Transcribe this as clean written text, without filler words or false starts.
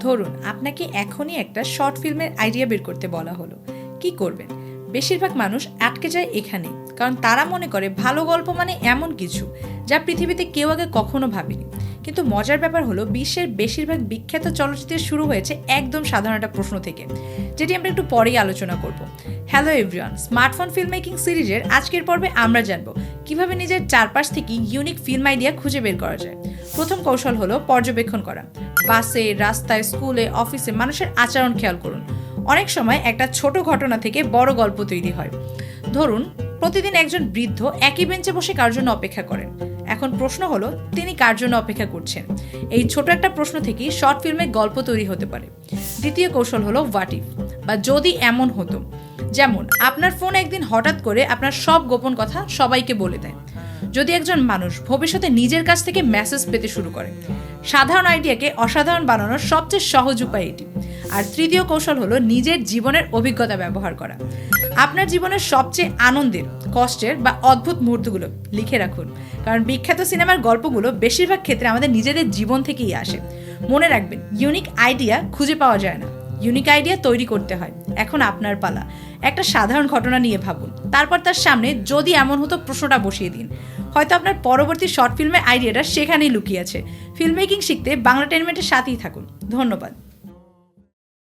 ধরুন আপনাকে এখনই একটা শর্ট ফিল্মের আইডিয়া বের করতে বলা হলো, কি করবেন? বেশিরভাগ মানুষ আটকে যায় এখানে, কারণ তারা মনে করে ভালো গল্প মানে এমন কিছু যা পৃথিবীতে কেউ আগে কখনো ভাবেনি। কিন্তু মজার ব্যাপার হলো, বিশ্বের বেশিরভাগ বিখ্যাত চলচ্চিত্র শুরু হয়েছে একদম সাধারণ একটা প্রশ্ন থেকে, যেটি আমরা একটু পরেই আলোচনা করব। Hello everyone, smartphone film making সিরিজের আজকের পর্বে আমরা জানবো কিভাবে নিজের চারপাশ থেকে ইউনিক ফিল্ম আইডিয়া খুঁজে বের করা যায়। প্রথম কৌশল হলো পর্যবেক্ষণ করা। বাসে, রাস্তায়, স্কুলে, অফিসে মানুষের আচরণ খেয়াল করুন। অনেক সময় একটা ছোট ঘটনা থেকে বড় গল্প তৈরি হয়। ধরুন প্রতিদিন একজন বৃদ্ধ একই বেঞ্চে বসে কার জন্য অপেক্ষা করেন। এখন প্রশ্ন হলো, তিনি কার জন্য অপেক্ষা করছেন? এই ছোট একটা প্রশ্ন থেকেই শর্ট ফিল্মে গল্প তৈরি হতে পারে। দ্বিতীয় কৌশল হলো হোয়াট ইফ, বা যদি এমন হতো। যেমন আপনার ফোন একদিন হঠাৎ করে আপনার সব গোপন কথা সবাইকে বলে দেয়। যদি একজন মানুষ ভবিষ্যতে নিজের কাছ থেকে মেসেজ পেতে শুরু করে। সাধারণ আইডিয়াকে অসাধারণ বানানোর সবচেয়ে সহজ উপায় এটি। আর তৃতীয় কৌশল হলো নিজের জীবনের অভিজ্ঞতা ব্যবহার করা। আপনার জীবনের সবচেয়ে আনন্দের, কষ্টের বা অদ্ভুত মুহূর্তগুলো লিখে রাখুন, কারণ বিখ্যাত সিনেমার গল্পগুলো বেশিরভাগ ক্ষেত্রে আমাদের নিজেদের জীবন থেকেই আসে। মনে রাখবেন, ইউনিক আইডিয়া খুঁজে পাওয়া যায় না, ইউনিক আইডিয়া তৈরি করতে হয়। এখন আপনার পালা। একটা সাধারণ ঘটনা নিয়ে ভাবুন, তারপর তার সামনে যদি এমন হতো প্রশ্নটা বসিয়ে দিন। হয়তো আপনার পরবর্তী শর্ট ফিল্মের আইডিয়াটা সেখানেই লুকিয়ে আছে। ফিল্ম মেকিং শিখতে বাংলা টেনমেন্টের সাথেই থাকুন। ধন্যবাদ।